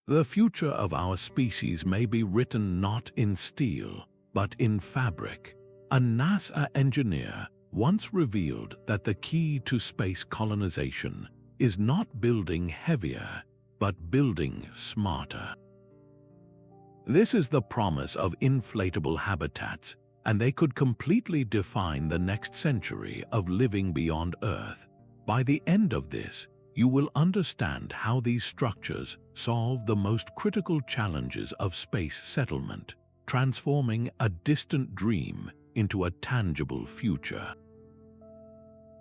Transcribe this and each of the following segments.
The future of our species may be written not in steel, but in fabric. A NASA engineer once revealed that the key to space colonization is not building heavier, but building smarter. This is the promise of inflatable habitats, and they could completely define the next century of living beyond Earth. By the end of this, you will understand how these structures solve the most critical challenges of space settlement, transforming a distant dream into a tangible future.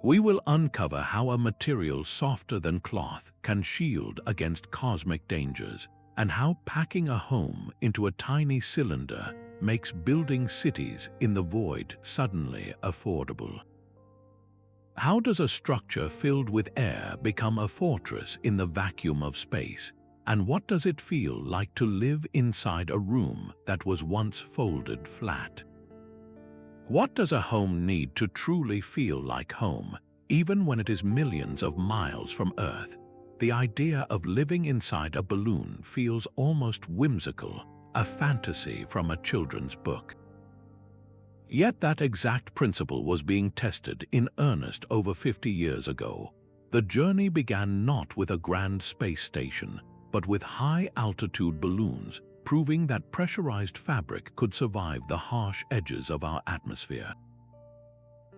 We will uncover how a material softer than cloth can shield against cosmic dangers, and how packing a home into a tiny cylinder makes building cities in the void suddenly affordable. How does a structure filled with air become a fortress in the vacuum of space? And what does it feel like to live inside a room that was once folded flat? What does a home need to truly feel like home, even when it is millions of miles from Earth? The idea of living inside a balloon feels almost whimsical, a fantasy from a children's book. Yet that exact principle was being tested in earnest over 50 years ago. The journey began not with a grand space station, but with high-altitude balloons, proving that pressurized fabric could survive the harsh edges of our atmosphere.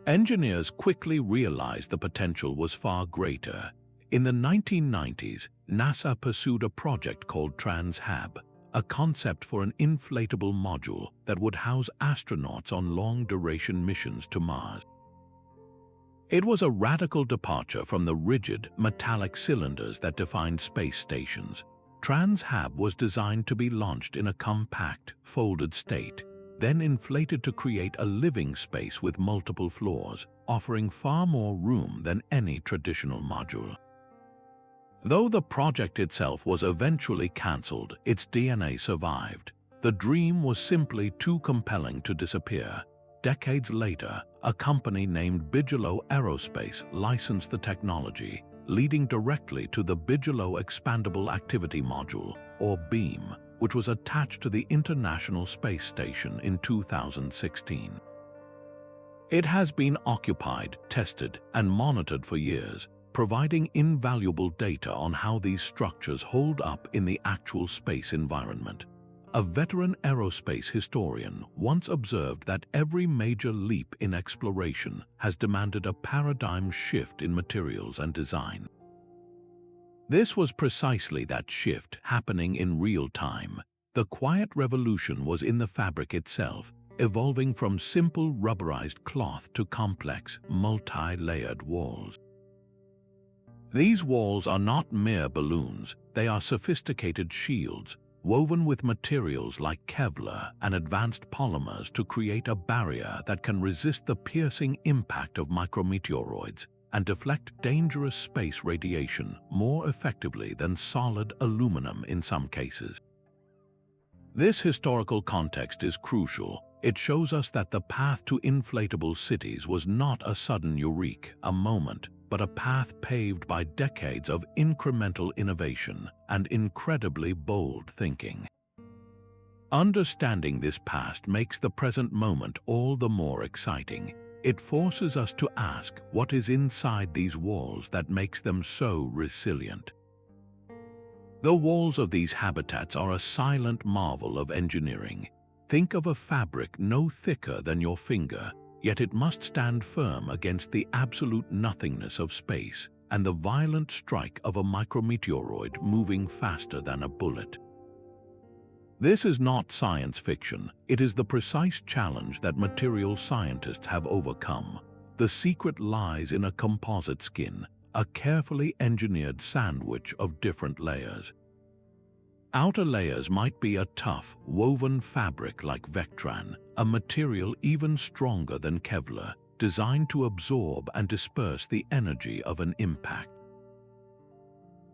Engineers quickly realized the potential was far greater. In the 1990s, NASA pursued a project called Transhab, a concept for an inflatable module that would house astronauts on long-duration missions to Mars. It was a radical departure from the rigid, metallic cylinders that defined space stations. Transhab was designed to be launched in a compact, folded state, then inflated to create a living space with multiple floors, offering far more room than any traditional module. Though the project itself was eventually cancelled, its DNA survived. The dream was simply too compelling to disappear. Decades later, a company named Bigelow Aerospace licensed the technology, leading directly to the Bigelow Expandable Activity Module, or BEAM, which was attached to the International Space Station in 2016. It has been occupied, tested, and monitored for years, providing invaluable data on how these structures hold up in the actual space environment. A veteran aerospace historian once observed that every major leap in exploration has demanded a paradigm shift in materials and design. This was precisely that shift happening in real time. The quiet revolution was in the fabric itself, evolving from simple rubberized cloth to complex, multi-layered walls. These walls are not mere balloons, they are sophisticated shields, woven with materials like Kevlar and advanced polymers to create a barrier that can resist the piercing impact of micrometeoroids and deflect dangerous space radiation more effectively than solid aluminum in some cases. This historical context is crucial. It shows us that the path to inflatable cities was not a sudden eureka, a moment, but a path paved by decades of incremental innovation and incredibly bold thinking. Understanding this past makes the present moment all the more exciting. It forces us to ask what is inside these walls that makes them so resilient. The walls of these habitats are a silent marvel of engineering. Think of a fabric no thicker than your finger, yet it must stand firm against the absolute nothingness of space and the violent strike of a micrometeoroid moving faster than a bullet. This is not science fiction, it is the precise challenge that material scientists have overcome. The secret lies in a composite skin, a carefully engineered sandwich of different layers. Outer layers might be a tough, woven fabric like Vectran, a material even stronger than Kevlar, designed to absorb and disperse the energy of an impact.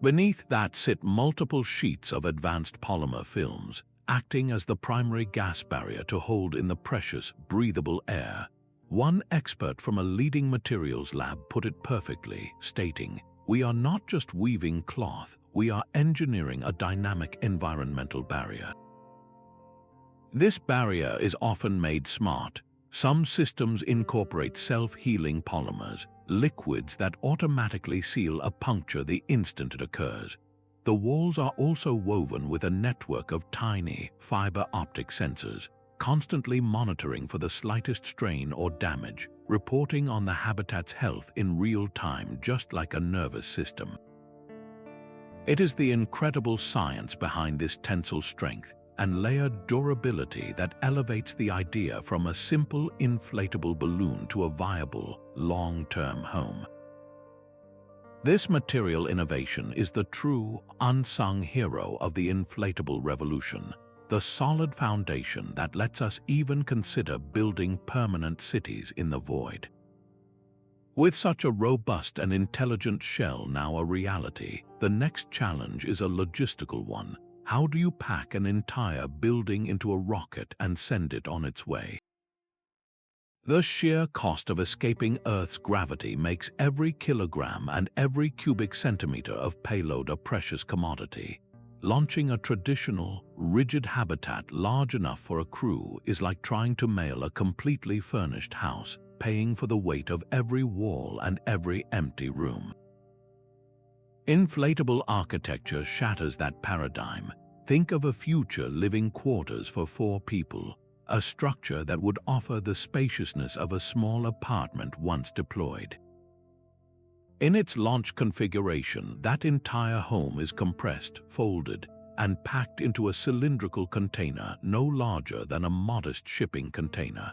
Beneath that sit multiple sheets of advanced polymer films, acting as the primary gas barrier to hold in the precious, breathable air. One expert from a leading materials lab put it perfectly, stating, "We are not just weaving cloth, we are engineering a dynamic environmental barrier. This barrier is often made smart. Some systems incorporate self-healing polymers, liquids that automatically seal a puncture the instant it occurs. The walls are also woven with a network of tiny fiber optic sensors, constantly monitoring for the slightest strain or damage, reporting on the habitat's health in real time, just like a nervous system. It is the incredible science behind this tensile strength and layered durability that elevates the idea from a simple inflatable balloon to a viable, long-term home. This material innovation is the true, unsung hero of the inflatable revolution, the solid foundation that lets us even consider building permanent cities in the void. With such a robust and intelligent shell now a reality, the next challenge is a logistical one. How do you pack an entire building into a rocket and send it on its way? The sheer cost of escaping Earth's gravity makes every kilogram and every cubic centimeter of payload a precious commodity. Launching a traditional, rigid habitat large enough for a crew is like trying to mail a completely furnished house, paying for the weight of every wall and every empty room. Inflatable architecture shatters that paradigm. Think of a future living quarters for 4 people, a structure that would offer the spaciousness of a small apartment once deployed. In its launch configuration, that entire home is compressed, folded, and packed into a cylindrical container no larger than a modest shipping container.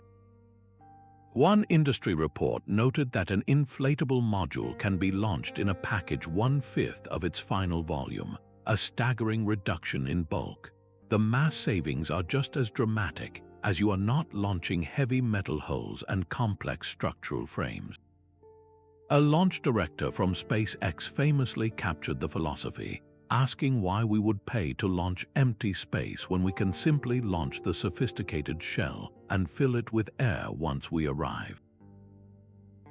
One industry report noted that an inflatable module can be launched in a package 1/5 of its final volume, a staggering reduction in bulk. The mass savings are just as dramatic, as you are not launching heavy metal hulls and complex structural frames. A launch director from SpaceX famously captured the philosophy, asking why we would pay to launch empty space when we can simply launch the sophisticated shell and fill it with air once we arrive.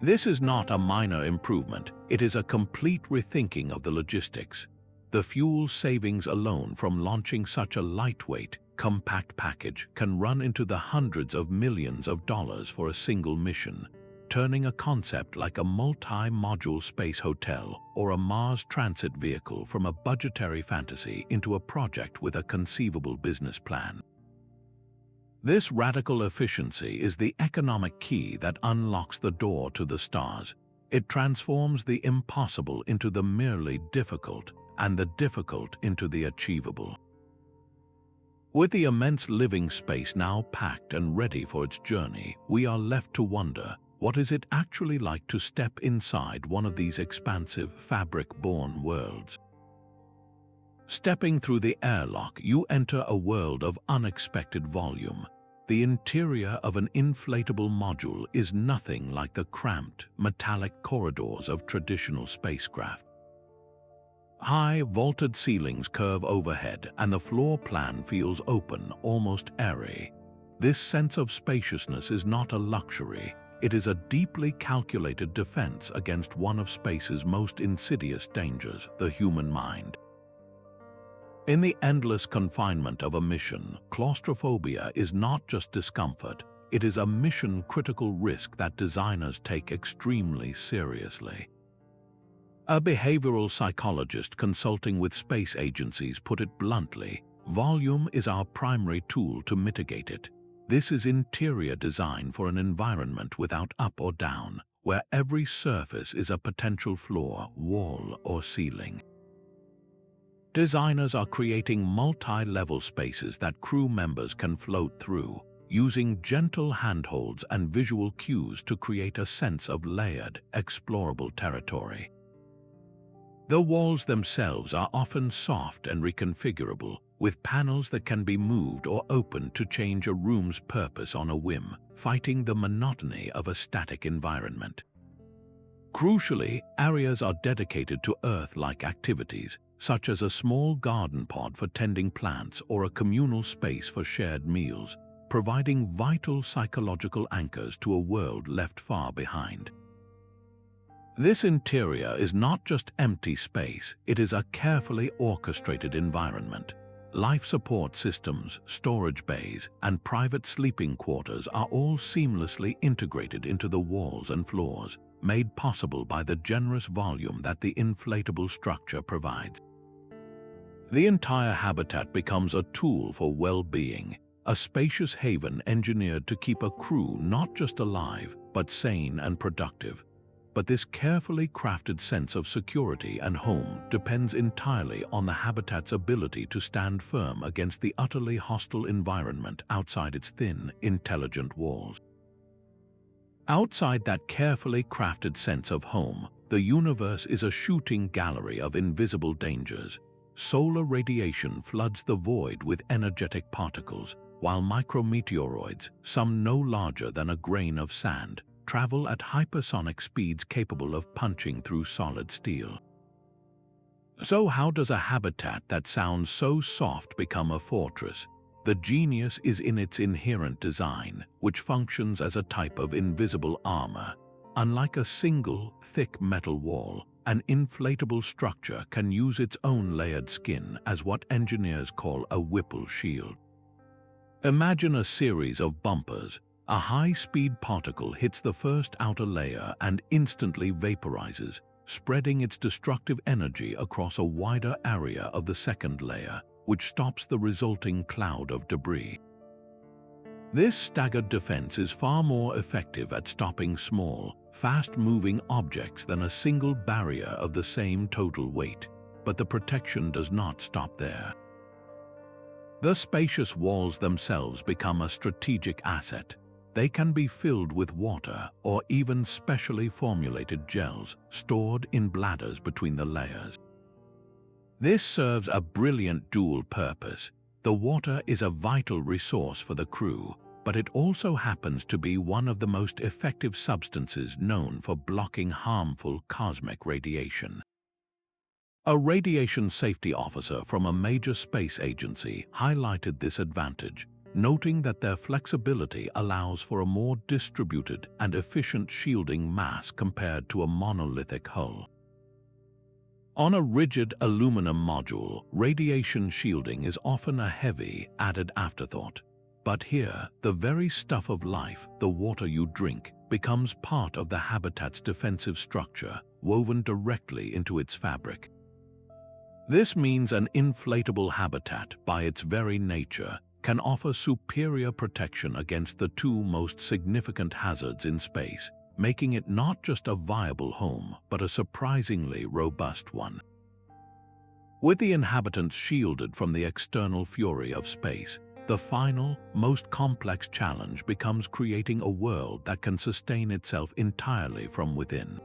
This is not a minor improvement, it is a complete rethinking of the logistics. The fuel savings alone from launching such a lightweight, compact package can run into the hundreds of millions of dollars for a single mission, turning a concept like a multi-module space hotel or a Mars transit vehicle from a budgetary fantasy into a project with a conceivable business plan. This radical efficiency is the economic key that unlocks the door to the stars. It transforms the impossible into the merely difficult and the difficult into the achievable. With the immense living space now packed and ready for its journey, we are left to wonder, what is it actually like to step inside one of these expansive, fabric-born worlds? Stepping through the airlock, you enter a world of unexpected volume. The interior of an inflatable module is nothing like the cramped, metallic corridors of traditional spacecraft. High, vaulted ceilings curve overhead, and the floor plan feels open, almost airy. This sense of spaciousness is not a luxury. It is a deeply calculated defense against one of space's most insidious dangers, the human mind. In the endless confinement of a mission, claustrophobia is not just discomfort, it is a mission-critical risk that designers take extremely seriously. A behavioral psychologist consulting with space agencies put it bluntly, volume is our primary tool to mitigate it. This is interior design for an environment without up or down, where every surface is a potential floor, wall, or ceiling. Designers are creating multi-level spaces that crew members can float through, using gentle handholds and visual cues to create a sense of layered, explorable territory. The walls themselves are often soft and reconfigurable, with panels that can be moved or opened to change a room's purpose on a whim, fighting the monotony of a static environment. Crucially, areas are dedicated to Earth-like activities, such as a small garden pod for tending plants or a communal space for shared meals, providing vital psychological anchors to a world left far behind. This interior is not just empty space, it is a carefully orchestrated environment. Life support systems, storage bays, and private sleeping quarters are all seamlessly integrated into the walls and floors, made possible by the generous volume that the inflatable structure provides. The entire habitat becomes a tool for well-being, a spacious haven engineered to keep a crew not just alive, but sane and productive. But this carefully crafted sense of security and home depends entirely on the habitat's ability to stand firm against the utterly hostile environment outside its thin, intelligent walls. Outside that carefully crafted sense of home, the universe is a shooting gallery of invisible dangers. Solar radiation floods the void with energetic particles, while micrometeoroids, some no larger than a grain of sand, travel at hypersonic speeds capable of punching through solid steel. So how does a habitat that sounds so soft become a fortress? The genius is in its inherent design, which functions as a type of invisible armor. Unlike a single, thick metal wall, an inflatable structure can use its own layered skin as what engineers call a Whipple shield. Imagine a series of bumpers. A high-speed particle hits the first outer layer and instantly vaporizes, spreading its destructive energy across a wider area of the second layer, which stops the resulting cloud of debris. This staggered defense is far more effective at stopping small, fast-moving objects than a single barrier of the same total weight, but the protection does not stop there. The spacious walls themselves become a strategic asset. They can be filled with water or even specially formulated gels stored in bladders between the layers. This serves a brilliant dual purpose. The water is a vital resource for the crew, but it also happens to be one of the most effective substances known for blocking harmful cosmic radiation. A radiation safety officer from a major space agency highlighted this advantage, noting that their flexibility allows for a more distributed and efficient shielding mass compared to a monolithic hull. On a rigid aluminum module, radiation shielding is often a heavy, added afterthought. But here, the very stuff of life, the water you drink, becomes part of the habitat's defensive structure, woven directly into its fabric. This means an inflatable habitat, by its very nature, can offer superior protection against the two most significant hazards in space, making it not just a viable home, but a surprisingly robust one. With the inhabitants shielded from the external fury of space, the final, most complex challenge becomes creating a world that can sustain itself entirely from within.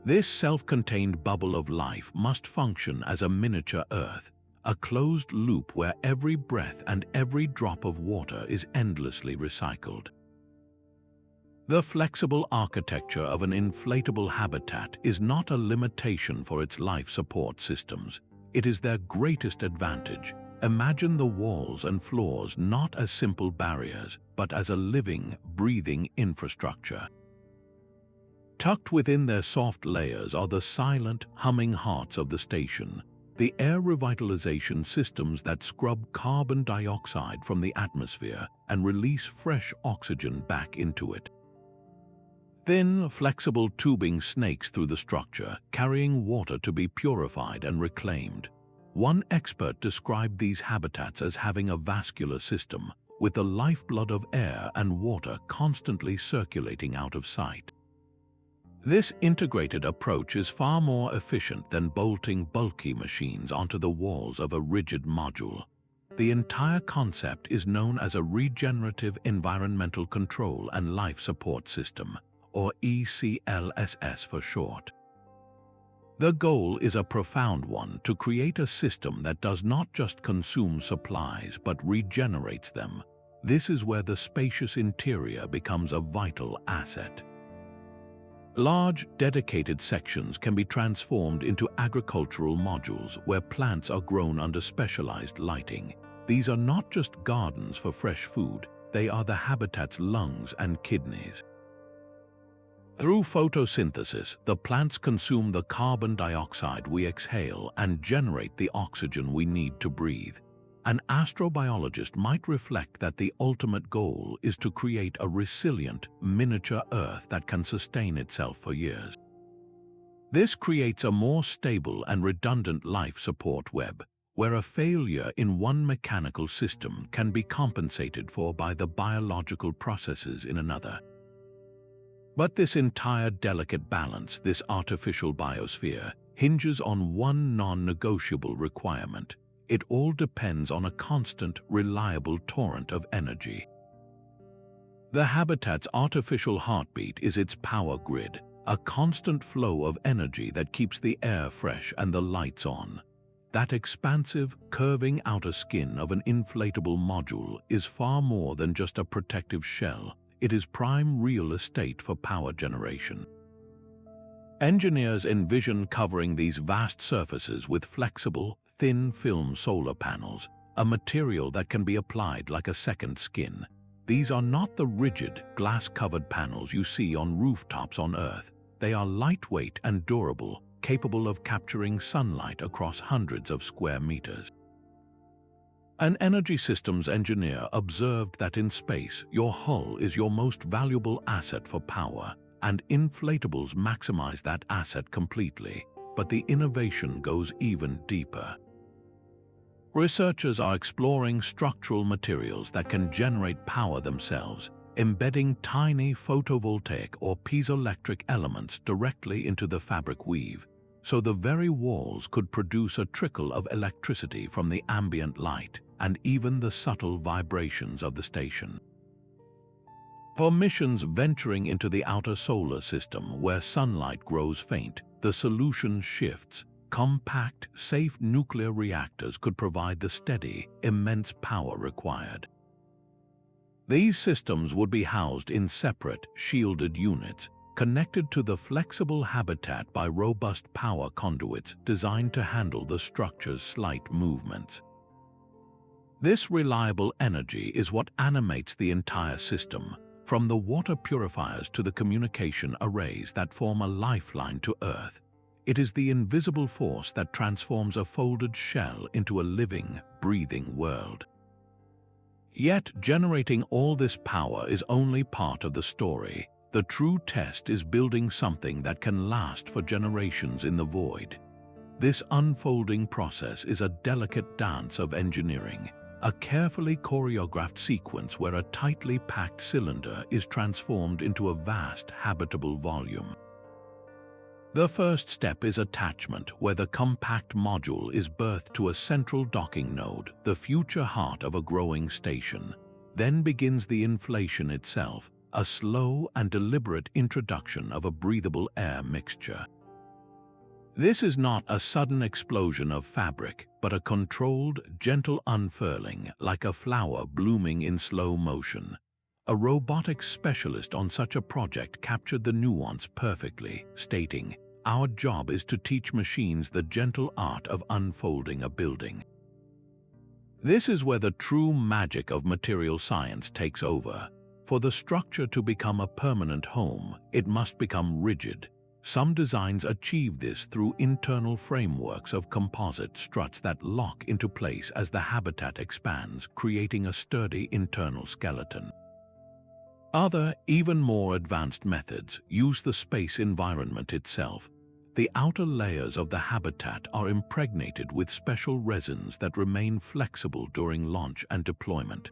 This self-contained bubble of life must function as a miniature Earth, a closed loop where every breath and every drop of water is endlessly recycled. The flexible architecture of an inflatable habitat is not a limitation for its life support systems. It is their greatest advantage. Imagine the walls and floors not as simple barriers, but as a living, breathing infrastructure. Tucked within their soft layers are the silent, humming hearts of the station, the air revitalization systems that scrub carbon dioxide from the atmosphere and release fresh oxygen back into it. Thin, flexible tubing snakes through the structure, carrying water to be purified and reclaimed. One expert described these habitats as having a vascular system, with the lifeblood of air and water constantly circulating out of sight. This integrated approach is far more efficient than bolting bulky machines onto the walls of a rigid module. The entire concept is known as a regenerative environmental control and life support system, or ECLSS for short. The goal is a profound one: to create a system that does not just consume supplies but regenerates them. This is where the spacious interior becomes a vital asset. Large, dedicated sections can be transformed into agricultural modules where plants are grown under specialized lighting. These are not just gardens for fresh food, they are the habitat's lungs and kidneys. Through photosynthesis, the plants consume the carbon dioxide we exhale and generate the oxygen we need to breathe. An astrobiologist might reflect that the ultimate goal is to create a resilient, miniature Earth that can sustain itself for years. This creates a more stable and redundant life support web, where a failure in one mechanical system can be compensated for by the biological processes in another. But this entire delicate balance, this artificial biosphere, hinges on one non-negotiable requirement. It all depends on a constant, reliable torrent of energy. The habitat's artificial heartbeat is its power grid, a constant flow of energy that keeps the air fresh and the lights on. That expansive, curving outer skin of an inflatable module is far more than just a protective shell. It is prime real estate for power generation. Engineers envision covering these vast surfaces with flexible, thin film solar panels, a material that can be applied like a second skin. These are not the rigid, glass-covered panels you see on rooftops on Earth. They are lightweight and durable, capable of capturing sunlight across hundreds of square meters. An energy systems engineer observed that in space, your hull is your most valuable asset for power, and inflatables maximize that asset completely. But the innovation goes even deeper. Researchers are exploring structural materials that can generate power themselves, embedding tiny photovoltaic or piezoelectric elements directly into the fabric weave, so the very walls could produce a trickle of electricity from the ambient light and even the subtle vibrations of the station. For missions venturing into the outer solar system where sunlight grows faint, the solution shifts. Compact, safe nuclear reactors could provide the steady, immense power required. These systems would be housed in separate, shielded units, connected to the flexible habitat by robust power conduits designed to handle the structure's slight movements. This reliable energy is what animates the entire system, from the water purifiers to the communication arrays that form a lifeline to Earth. It is the invisible force that transforms a folded shell into a living, breathing world. Yet, generating all this power is only part of the story. The true test is building something that can last for generations in the void. This unfolding process is a delicate dance of engineering, a carefully choreographed sequence where a tightly packed cylinder is transformed into a vast, habitable volume. The first step is attachment, where the compact module is birthed to a central docking node, the future heart of a growing station. Then begins the inflation itself, a slow and deliberate introduction of a breathable air mixture. This is not a sudden explosion of fabric, but a controlled, gentle unfurling, like a flower blooming in slow motion. A robotics specialist on such a project captured the nuance perfectly, stating, "Our job is to teach machines the gentle art of unfolding a building." This is where the true magic of material science takes over. For the structure to become a permanent home, it must become rigid. Some designs achieve this through internal frameworks of composite struts that lock into place as the habitat expands, creating a sturdy internal skeleton. Other, even more advanced methods use the space environment itself. The outer layers of the habitat are impregnated with special resins that remain flexible during launch and deployment.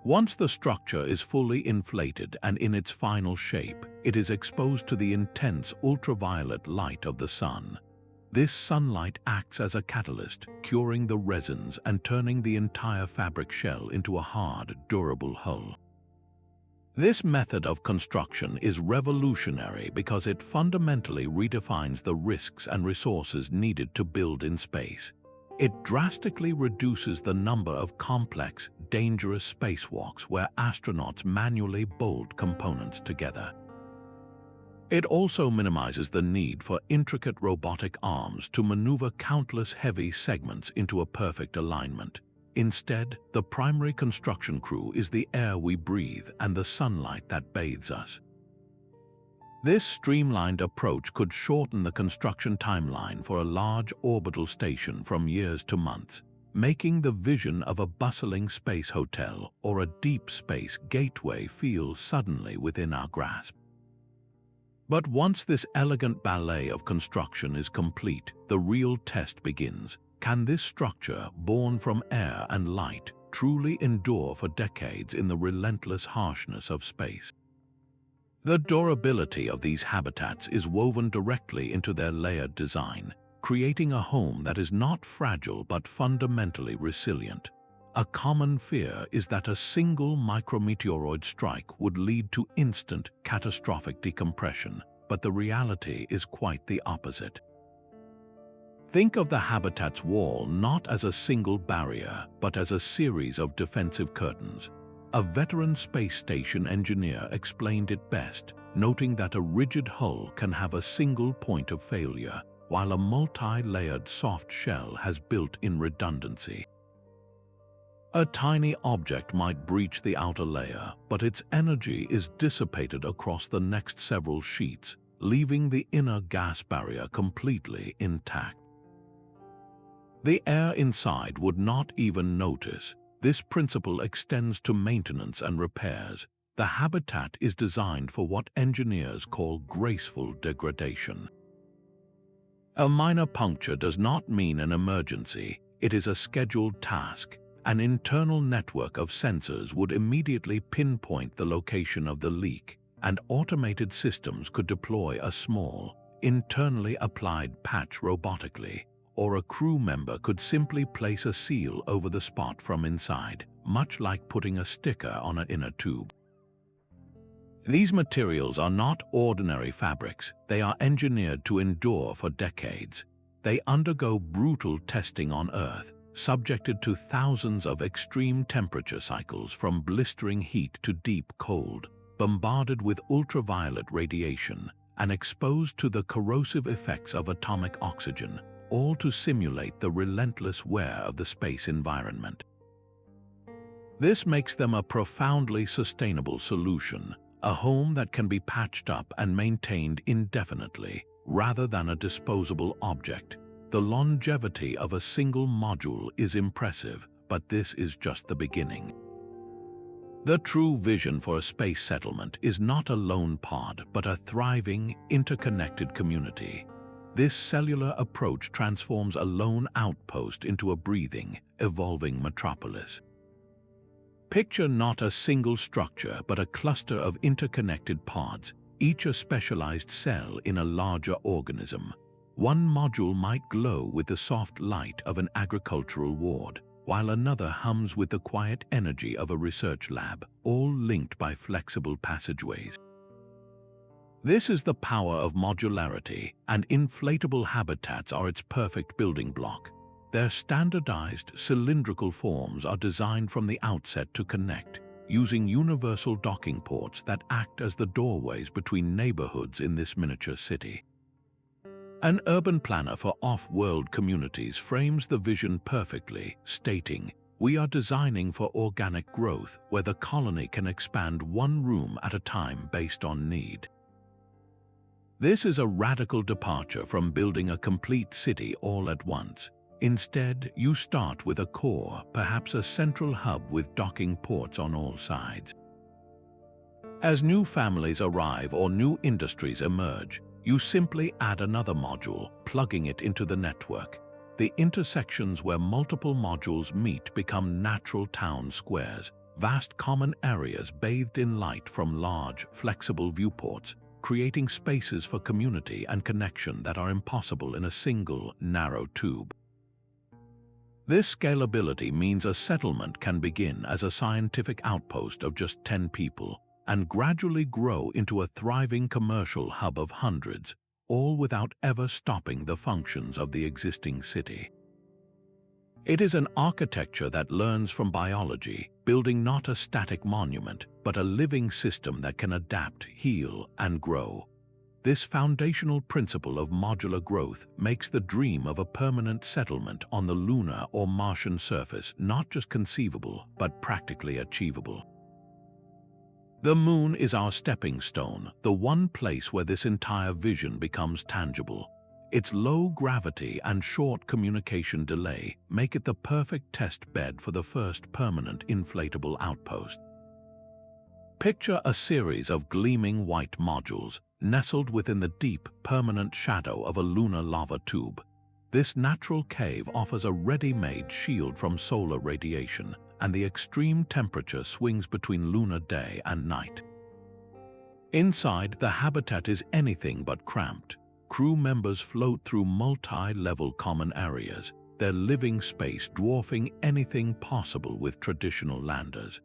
Once the structure is fully inflated and in its final shape, it is exposed to the intense ultraviolet light of the sun. This sunlight acts as a catalyst, curing the resins and turning the entire fabric shell into a hard, durable hull. This method of construction is revolutionary because it fundamentally redefines the risks and resources needed to build in space. It drastically reduces the number of complex, dangerous spacewalks where astronauts manually bolt components together. It also minimizes the need for intricate robotic arms to maneuver countless heavy segments into a perfect alignment. Instead, the primary construction crew is the air we breathe and the sunlight that bathes us. This streamlined approach could shorten the construction timeline for a large orbital station from years to months, making the vision of a bustling space hotel or a deep space gateway feel suddenly within our grasp. But once this elegant ballet of construction is complete, the real test begins. Can this structure, born from air and light, truly endure for decades in the relentless harshness of space? The durability of these habitats is woven directly into their layered design, creating a home that is not fragile but fundamentally resilient. A common fear is that a single micrometeoroid strike would lead to instant, catastrophic decompression, but the reality is quite the opposite. Think of the habitat's wall not as a single barrier, but as a series of defensive curtains. A veteran space station engineer explained it best, noting that a rigid hull can have a single point of failure, while a multi-layered soft shell has built-in redundancy. A tiny object might breach the outer layer, but its energy is dissipated across the next several sheets, leaving the inner gas barrier completely intact. The air inside would not even notice. This principle extends to maintenance and repairs. The habitat is designed for what engineers call graceful degradation. A minor puncture does not mean an emergency. It is a scheduled task. An internal network of sensors would immediately pinpoint the location of the leak, and automated systems could deploy a small, internally applied patch robotically, or a crew member could simply place a seal over the spot from inside, much like putting a sticker on an inner tube. These materials are not ordinary fabrics. They are engineered to endure for decades. They undergo brutal testing on Earth, subjected to thousands of extreme temperature cycles from blistering heat to deep cold, bombarded with ultraviolet radiation, and exposed to the corrosive effects of atomic oxygen, all to simulate the relentless wear of the space environment. This makes them a profoundly sustainable solution, a home that can be patched up and maintained indefinitely, rather than a disposable object. The longevity of a single module is impressive, but this is just the beginning. The true vision for a space settlement is not a lone pod, but a thriving, interconnected community. This cellular approach transforms a lone outpost into a breathing, evolving metropolis. Picture not a single structure, but a cluster of interconnected pods, each a specialized cell in a larger organism. One module might glow with the soft light of an agricultural ward, while another hums with the quiet energy of a research lab, all linked by flexible passageways. This is the power of modularity, and inflatable habitats are its perfect building block. Their standardized, cylindrical forms are designed from the outset to connect, using universal docking ports that act as the doorways between neighborhoods in this miniature city. An urban planner for off-world communities frames the vision perfectly, stating, "We are designing for organic growth where the colony can expand one room at a time based on need." This is a radical departure from building a complete city all at once. Instead, you start with a core, perhaps a central hub with docking ports on all sides. As new families arrive or new industries emerge, you simply add another module, plugging it into the network. The intersections where multiple modules meet become natural town squares, vast common areas bathed in light from large, flexible viewports, creating spaces for community and connection that are impossible in a single, narrow tube. This scalability means a settlement can begin as a scientific outpost of just 10 people, and gradually grow into a thriving commercial hub of hundreds, all without ever stopping the functions of the existing city. It is an architecture that learns from biology, building not a static monument, but a living system that can adapt, heal, and grow. This foundational principle of modular growth makes the dream of a permanent settlement on the lunar or Martian surface not just conceivable, but practically achievable. The moon is our stepping stone, the one place where this entire vision becomes tangible. Its low gravity and short communication delay make it the perfect test bed for the first permanent inflatable outpost. Picture a series of gleaming white modules nestled within the deep, permanent shadow of a lunar lava tube. This natural cave offers a ready-made shield from solar radiation, and the extreme temperature swings between lunar day and night. Inside, the habitat is anything but cramped. Crew members float through multi-level common areas, their living space dwarfing anything possible with traditional landers.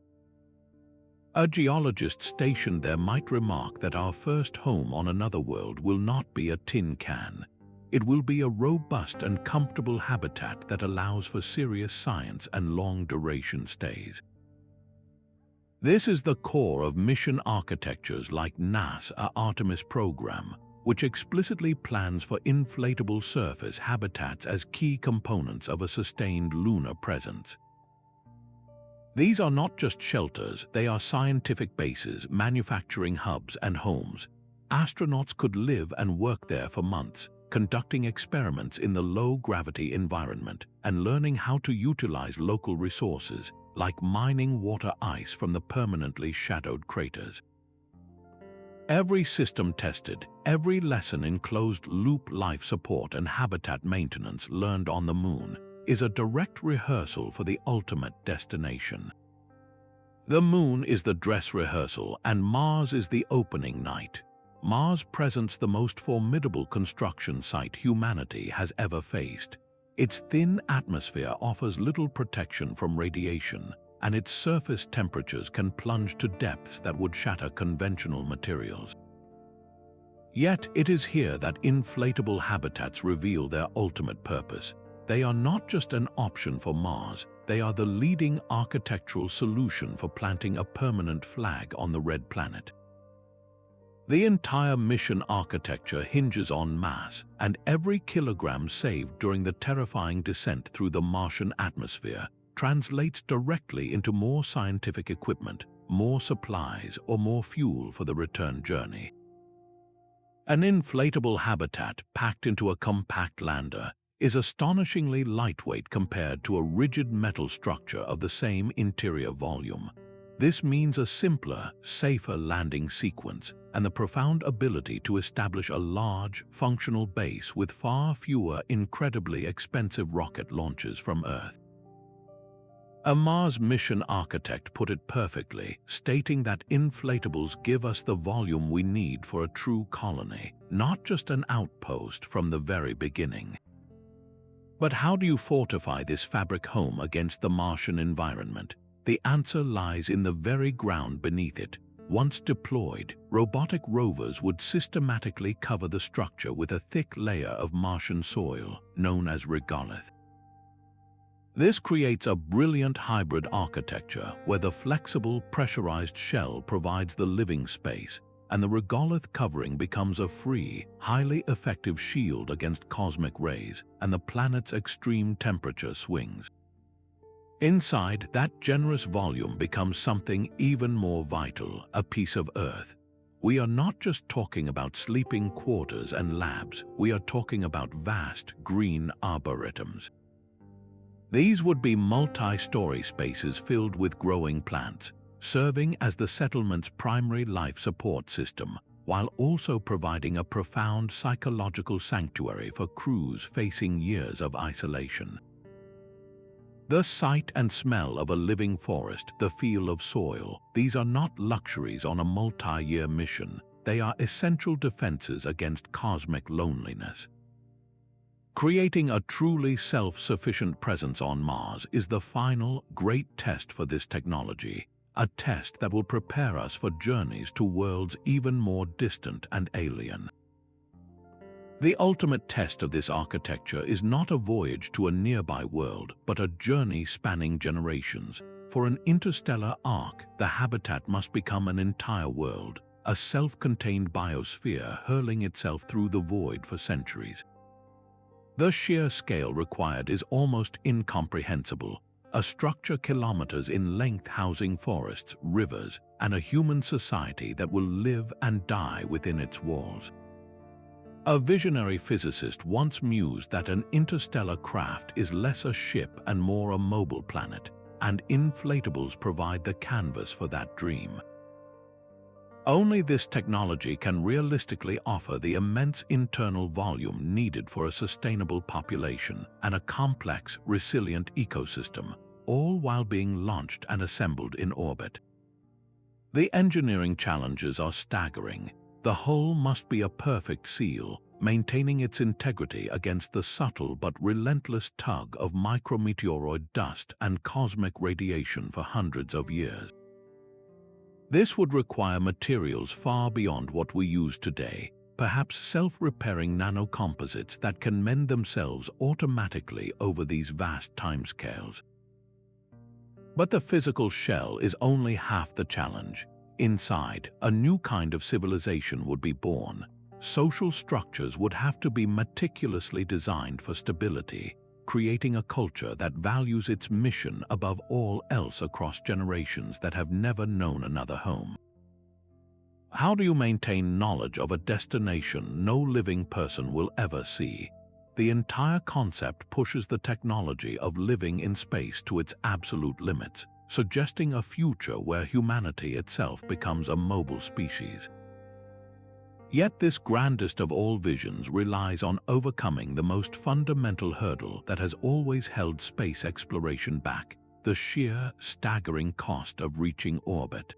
A geologist stationed there might remark that our first home on another world will not be a tin can. It will be a robust and comfortable habitat that allows for serious science and long-duration stays. This is the core of mission architectures like NASA's Artemis program, which explicitly plans for inflatable surface habitats as key components of a sustained lunar presence. These are not just shelters, they are scientific bases, manufacturing hubs, and homes. Astronauts could live and work there for months, conducting experiments in the low-gravity environment and learning how to utilize local resources, like mining water ice from the permanently shadowed craters. Every system tested, every lesson in closed-loop life support and habitat maintenance learned on the moon is a direct rehearsal for the ultimate destination. The moon is the dress rehearsal and Mars is the opening night. Mars presents the most formidable construction site humanity has ever faced. Its thin atmosphere offers little protection from radiation, and its surface temperatures can plunge to depths that would shatter conventional materials. Yet it is here that inflatable habitats reveal their ultimate purpose. They are not just an option for Mars, they are the leading architectural solution for planting a permanent flag on the red planet. The entire mission architecture hinges on mass, and every kilogram saved during the terrifying descent through the Martian atmosphere translates directly into more scientific equipment, more supplies, or more fuel for the return journey. An inflatable habitat packed into a compact lander is astonishingly lightweight compared to a rigid metal structure of the same interior volume. This means a simpler, safer landing sequence and the profound ability to establish a large, functional base with far fewer incredibly expensive rocket launches from Earth. A Mars mission architect put it perfectly, stating that inflatables give us the volume we need for a true colony, not just an outpost from the very beginning. But how do you fortify this fabric home against the Martian environment? The answer lies in the very ground beneath it. Once deployed, robotic rovers would systematically cover the structure with a thick layer of Martian soil, known as regolith. This creates a brilliant hybrid architecture where the flexible, pressurized shell provides the living space, and the regolith covering becomes a free, highly effective shield against cosmic rays and the planet's extreme temperature swings. Inside, that generous volume becomes something even more vital, a piece of Earth. We are not just talking about sleeping quarters and labs, we are talking about vast, green arboretums. These would be multi-story spaces filled with growing plants, serving as the settlement's primary life support system, while also providing a profound psychological sanctuary for crews facing years of isolation. The sight and smell of a living forest, the feel of soil, these are not luxuries on a multi-year mission. They are essential defenses against cosmic loneliness. Creating a truly self-sufficient presence on Mars is the final, great test for this technology, a test that will prepare us for journeys to worlds even more distant and alien. The ultimate test of this architecture is not a voyage to a nearby world, but a journey spanning generations. For an interstellar arc, the habitat must become an entire world, a self-contained biosphere hurling itself through the void for centuries. The sheer scale required is almost incomprehensible, a structure kilometers in length housing forests, rivers, and a human society that will live and die within its walls. A visionary physicist once mused that an interstellar craft is less a ship and more a mobile planet, and inflatables provide the canvas for that dream. Only this technology can realistically offer the immense internal volume needed for a sustainable population and a complex, resilient ecosystem, all while being launched and assembled in orbit. The engineering challenges are staggering. The hull must be a perfect seal, maintaining its integrity against the subtle but relentless tug of micrometeoroid dust and cosmic radiation for hundreds of years. This would require materials far beyond what we use today, perhaps self-repairing nanocomposites that can mend themselves automatically over these vast timescales. But the physical shell is only half the challenge. Inside, a new kind of civilization would be born. Social structures would have to be meticulously designed for stability, creating a culture that values its mission above all else across generations that have never known another home. How do you maintain knowledge of a destination no living person will ever see? The entire concept pushes the technology of living in space to its absolute limits, suggesting a future where humanity itself becomes a mobile species. Yet this grandest of all visions relies on overcoming the most fundamental hurdle that has always held space exploration back: the sheer, staggering cost of reaching orbit.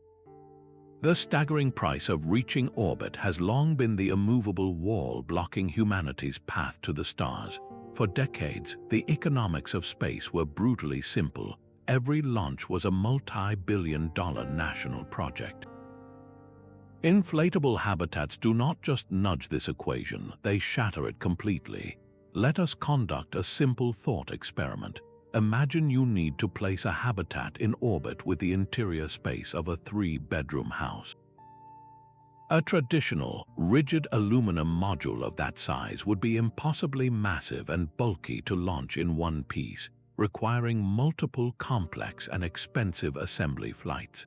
The staggering price of reaching orbit has long been the immovable wall blocking humanity's path to the stars. For decades, the economics of space were brutally simple. Every launch was a multi-billion-dollar national project. Inflatable habitats do not just nudge this equation, they shatter it completely. Let us conduct a simple thought experiment. Imagine you need to place a habitat in orbit with the interior space of a 3-bedroom house. A traditional, rigid aluminum module of that size would be impossibly massive and bulky to launch in one piece, requiring multiple complex and expensive assembly flights.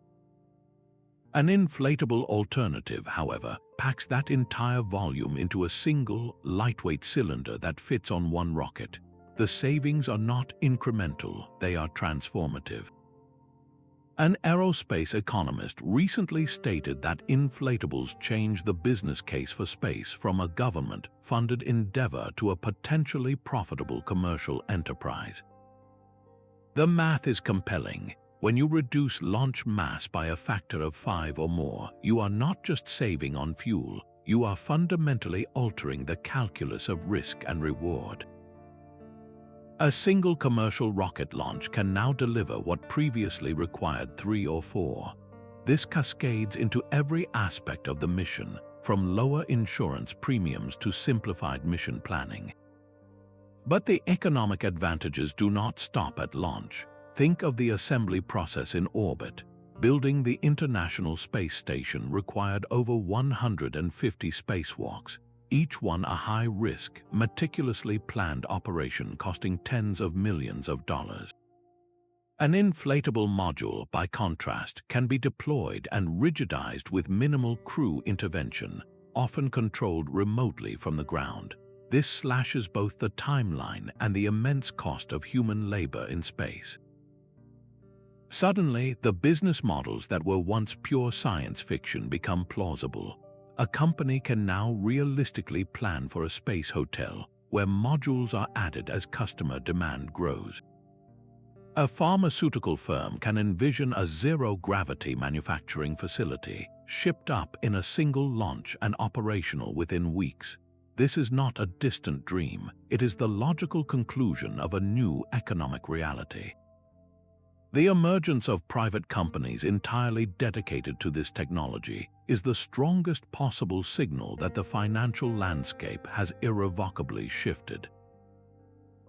An inflatable alternative, however, packs that entire volume into a single, lightweight cylinder that fits on one rocket. The savings are not incremental, they are transformative. An aerospace economist recently stated that inflatables change the business case for space from a government-funded endeavor to a potentially profitable commercial enterprise. The math is compelling. When you reduce launch mass by a factor of 5 or more, you are not just saving on fuel, you are fundamentally altering the calculus of risk and reward. A single commercial rocket launch can now deliver what previously required 3 or 4. This cascades into every aspect of the mission, from lower insurance premiums to simplified mission planning. But the economic advantages do not stop at launch. Think of the assembly process in orbit. Building the International Space Station required over 150 spacewalks, each one a high-risk, meticulously planned operation costing tens of millions of dollars. An inflatable module, by contrast, can be deployed and rigidized with minimal crew intervention, often controlled remotely from the ground. This slashes both the timeline and the immense cost of human labor in space. Suddenly, the business models that were once pure science fiction become plausible. A company can now realistically plan for a space hotel where modules are added as customer demand grows. A pharmaceutical firm can envision a zero-gravity manufacturing facility, shipped up in a single launch and operational within weeks. This is not a distant dream, it is the logical conclusion of a new economic reality. The emergence of private companies entirely dedicated to this technology is the strongest possible signal that the financial landscape has irrevocably shifted.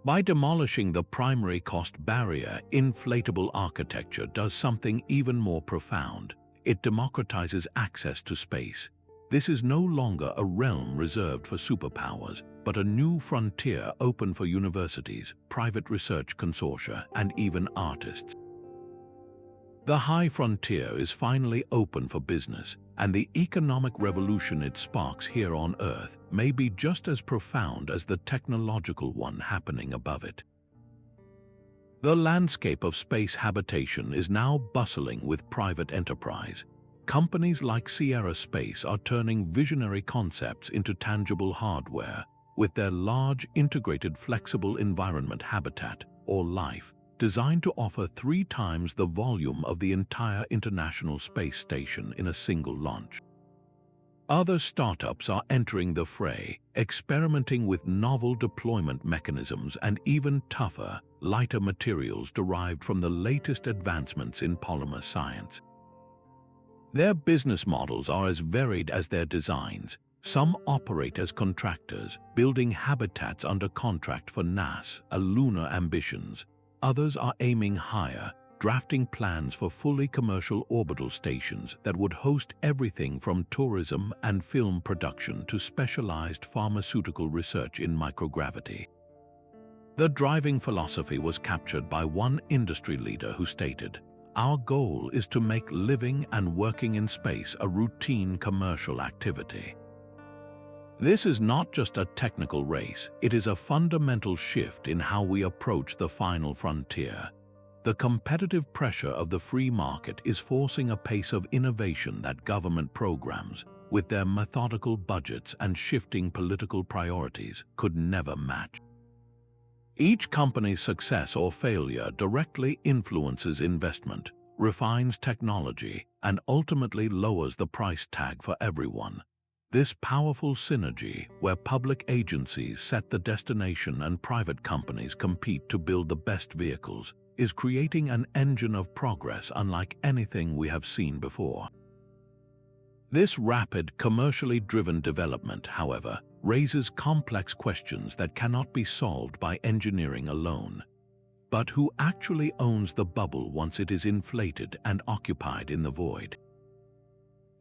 By demolishing the primary cost barrier, inflatable architecture does something even more profound. It democratizes access to space. This is no longer a realm reserved for superpowers, but a new frontier open for universities, private research consortia, and even artists. The high frontier is finally open for business, and the economic revolution it sparks here on Earth may be just as profound as the technological one happening above it. The landscape of space habitation is now bustling with private enterprise. Companies like Sierra Space are turning visionary concepts into tangible hardware with their large integrated flexible environment habitat, or LIFE, designed to offer 3 times the volume of the entire International Space Station in a single launch. Other startups are entering the fray, experimenting with novel deployment mechanisms and even tougher, lighter materials derived from the latest advancements in polymer science. Their business models are as varied as their designs. Some operate as contractors, building habitats under contract for NASA, lunar ambitions. Others are aiming higher, drafting plans for fully commercial orbital stations that would host everything from tourism and film production to specialized pharmaceutical research in microgravity. The driving philosophy was captured by one industry leader who stated, "Our goal is to make living and working in space a routine commercial activity." This is not just a technical race, it is a fundamental shift in how we approach the final frontier. The competitive pressure of the free market is forcing a pace of innovation that government programs, with their methodical budgets and shifting political priorities, could never match. Each company's success or failure directly influences investment, refines technology, and ultimately lowers the price tag for everyone. This powerful synergy, where public agencies set the destination and private companies compete to build the best vehicles, is creating an engine of progress unlike anything we have seen before. This rapid, commercially driven development, however, raises complex questions that cannot be solved by engineering alone. But who actually owns the bubble once it is inflated and occupied in the void?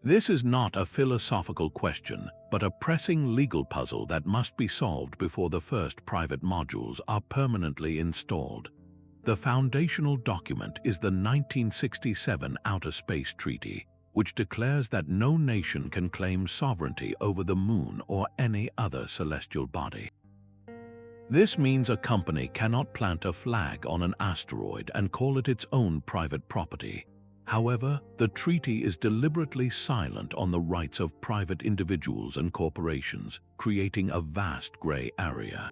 This is not a philosophical question, but a pressing legal puzzle that must be solved before the first private modules are permanently installed. The foundational document is the 1967 Outer Space Treaty, which declares that no nation can claim sovereignty over the Moon or any other celestial body. This means a company cannot plant a flag on an asteroid and call it its own private property. However, the treaty is deliberately silent on the rights of private individuals and corporations, creating a vast gray area.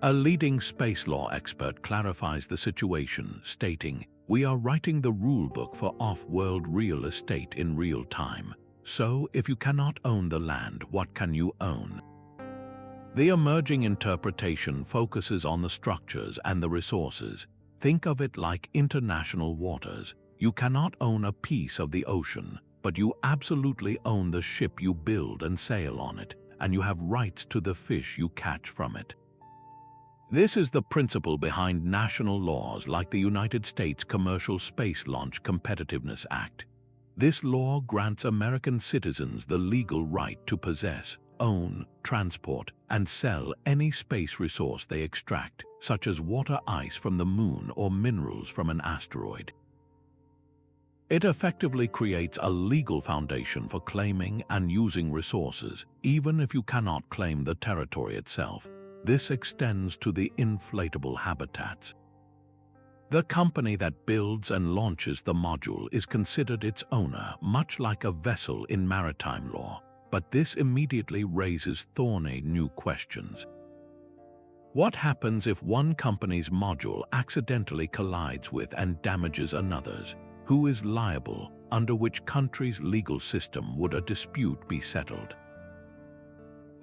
A leading space law expert clarifies the situation, stating, "We are writing the rulebook for off-world real estate in real time. So, if you cannot own the land, what can you own?" The emerging interpretation focuses on the structures and the resources. Think of it like international waters. You cannot own a piece of the ocean, but you absolutely own the ship you build and sail on it, and you have rights to the fish you catch from it. This is the principle behind national laws like the United States Commercial Space Launch Competitiveness Act. This law grants American citizens the legal right to possess, own, transport, and sell any space resource they extract, such as water ice from the Moon or minerals from an asteroid. It effectively creates a legal foundation for claiming and using resources, even if you cannot claim the territory itself. This extends to the inflatable habitats. The company that builds and launches the module is considered its owner, much like a vessel in maritime law, but this immediately raises thorny new questions. What happens if one company's module accidentally collides with and damages another's? Who is liable? Under which country's legal system would a dispute be settled?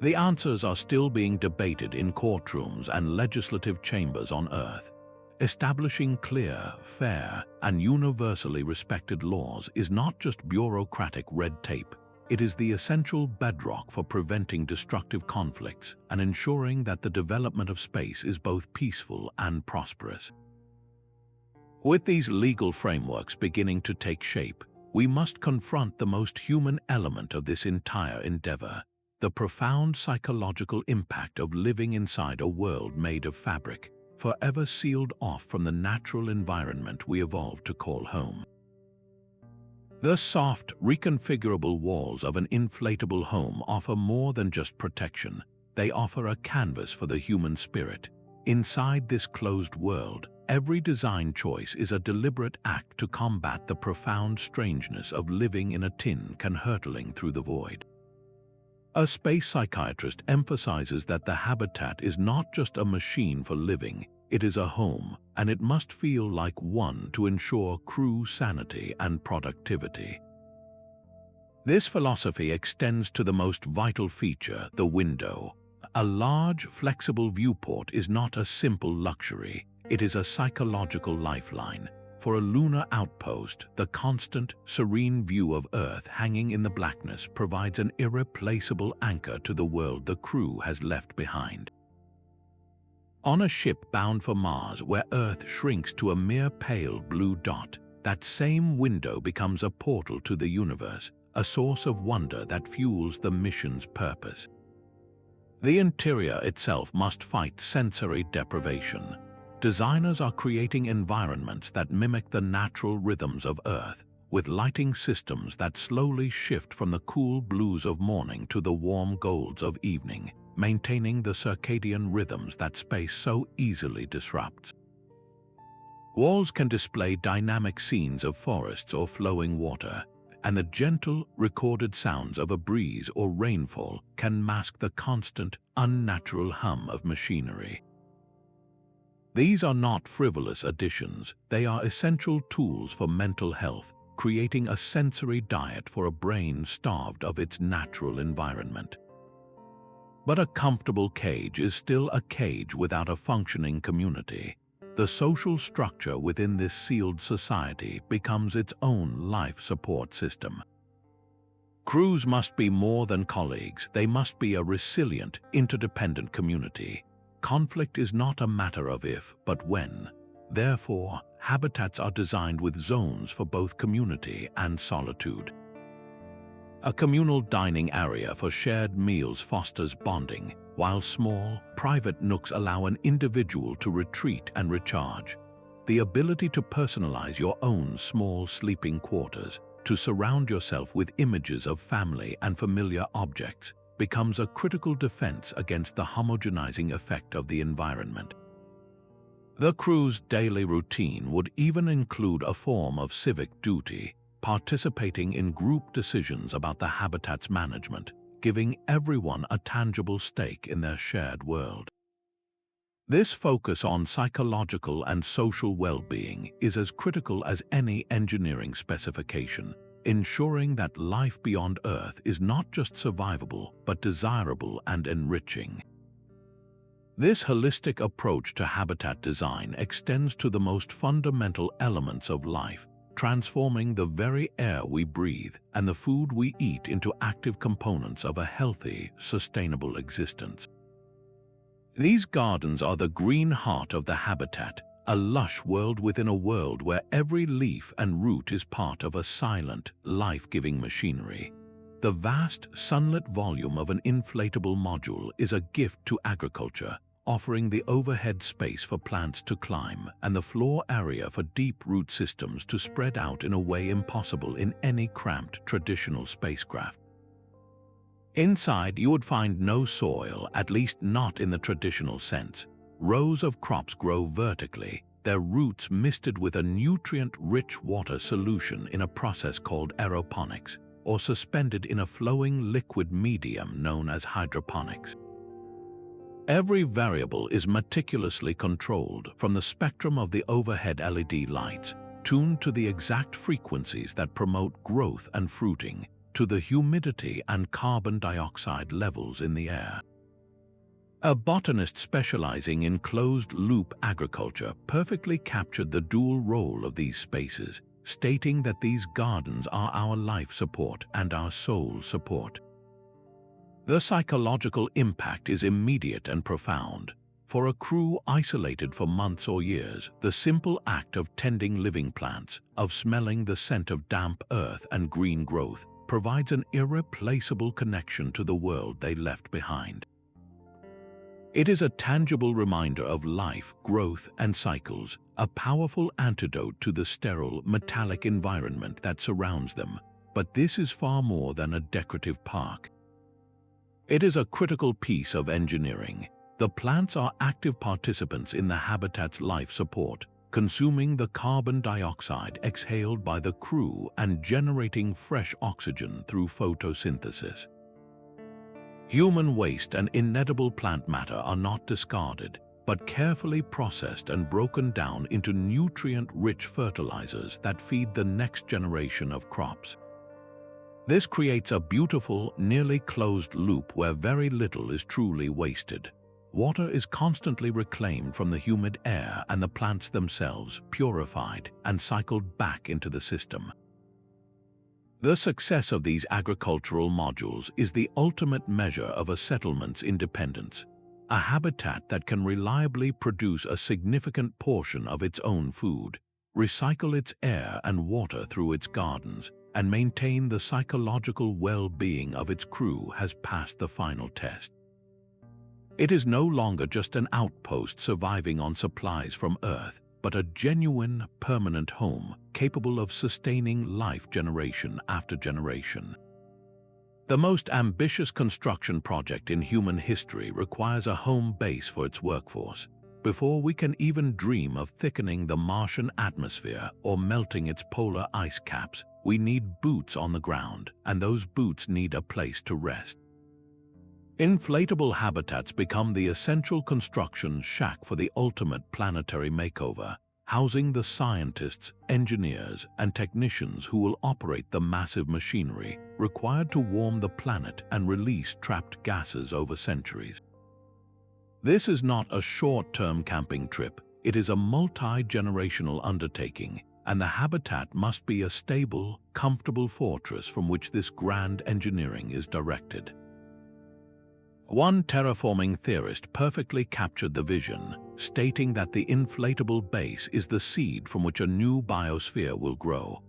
The answers are still being debated in courtrooms and legislative chambers on Earth. Establishing clear, fair, and universally respected laws is not just bureaucratic red tape. It is the essential bedrock for preventing destructive conflicts and ensuring that the development of space is both peaceful and prosperous. With these legal frameworks beginning to take shape, we must confront the most human element of this entire endeavor: the profound psychological impact of living inside a world made of fabric. forever sealed off from the natural environment we evolved to call home. The soft, reconfigurable walls of an inflatable home offer more than just protection. They offer a canvas for the human spirit. Inside this closed world, every design choice is a deliberate act to combat the profound strangeness of living in a tin can hurtling through the void. A space psychiatrist emphasizes that the habitat is not just a machine for living, it is a home, and it must feel like one to ensure crew sanity and productivity. This philosophy extends to the most vital feature, the window. A large, flexible viewport is not a simple luxury, it is a psychological lifeline. For a lunar outpost, the constant, serene view of Earth hanging in the blackness provides an irreplaceable anchor to the world the crew has left behind. On a ship bound for Mars where Earth shrinks to a mere pale blue dot, that same window becomes a portal to the universe, a source of wonder that fuels the mission's purpose. The interior itself must fight sensory deprivation. Designers are creating environments that mimic the natural rhythms of Earth, with lighting systems that slowly shift from the cool blues of morning to the warm golds of evening, maintaining the circadian rhythms that space so easily disrupts. Walls can display dynamic scenes of forests or flowing water, and the gentle, recorded sounds of a breeze or rainfall can mask the constant, unnatural hum of machinery. These are not frivolous additions, they are essential tools for mental health, creating a sensory diet for a brain starved of its natural environment. But a comfortable cage is still a cage without a functioning community. The social structure within this sealed society becomes its own life support system. Crews must be more than colleagues, they must be a resilient, interdependent community. Conflict is not a matter of if, but when. Therefore, habitats are designed with zones for both community and solitude. A communal dining area for shared meals fosters bonding, while small, private nooks allow an individual to retreat and recharge. The ability to personalize your own small sleeping quarters, to surround yourself with images of family and familiar objects, becomes a critical defense against the homogenizing effect of the environment. The crew's daily routine would even include a form of civic duty, participating in group decisions about the habitat's management, giving everyone a tangible stake in their shared world. This focus on psychological and social well-being is as critical as any engineering specification, ensuring that life beyond Earth is not just survivable, but desirable and enriching. This holistic approach to habitat design extends to the most fundamental elements of life, transforming the very air we breathe and the food we eat into active components of a healthy, sustainable existence. These gardens are the green heart of the habitat, a lush world within a world where every leaf and root is part of a silent, life-giving machinery. The vast, sunlit volume of an inflatable module is a gift to agriculture, offering the overhead space for plants to climb and the floor area for deep root systems to spread out in a way impossible in any cramped traditional spacecraft. Inside, you would find no soil, at least not in the traditional sense. Rows of crops grow vertically, their roots misted with a nutrient-rich water solution in a process called aeroponics, or suspended in a flowing liquid medium known as hydroponics. Every variable is meticulously controlled, from the spectrum of the overhead LED lights, tuned to the exact frequencies that promote growth and fruiting, to the humidity and carbon dioxide levels in the air. A botanist specializing in closed-loop agriculture perfectly captured the dual role of these spaces, stating that these gardens are our life support and our soul support. The psychological impact is immediate and profound. For a crew isolated for months or years, the simple act of tending living plants, of smelling the scent of damp earth and green growth, provides an irreplaceable connection to the world they left behind. It is a tangible reminder of life, growth, and cycles, a powerful antidote to the sterile, metallic environment that surrounds them. But this is far more than a decorative park. It is a critical piece of engineering. The plants are active participants in the habitat's life support, consuming the carbon dioxide exhaled by the crew and generating fresh oxygen through photosynthesis. Human waste and inedible plant matter are not discarded, but carefully processed and broken down into nutrient-rich fertilizers that feed the next generation of crops. This creates a beautiful, nearly closed loop where very little is truly wasted. Water is constantly reclaimed from the humid air and the plants themselves purified and cycled back into the system. The success of these agricultural modules is the ultimate measure of a settlement's independence, a habitat that can reliably produce a significant portion of its own food, recycle its air and water through its gardens, and maintain the psychological well-being of its crew has passed the final test. It is no longer just an outpost surviving on supplies from Earth, but a genuine, permanent home capable of sustaining life generation after generation. The most ambitious construction project in human history requires a home base for its workforce. Before we can even dream of thickening the Martian atmosphere or melting its polar ice caps, we need boots on the ground, and those boots need a place to rest. Inflatable habitats become the essential construction shack for the ultimate planetary makeover, housing the scientists, engineers, and technicians who will operate the massive machinery required to warm the planet and release trapped gases over centuries. This is not a short-term camping trip, it is a multi-generational undertaking, and the habitat must be a stable, comfortable fortress from which this grand engineering is directed. One terraforming theorist perfectly captured the vision, stating that the inflatable base is the seed from which a new biosphere will grow.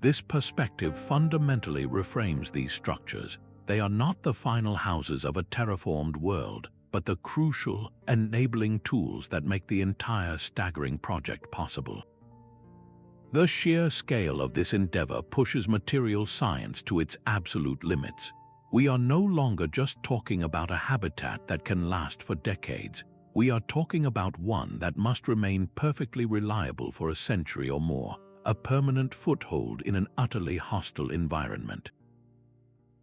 This perspective fundamentally reframes these structures. They are not the final houses of a terraformed world, but the crucial, enabling tools that make the entire staggering project possible. The sheer scale of this endeavor pushes material science to its absolute limits. We are no longer just talking about a habitat that can last for decades. We are talking about one that must remain perfectly reliable for a century or more, a permanent foothold in an utterly hostile environment.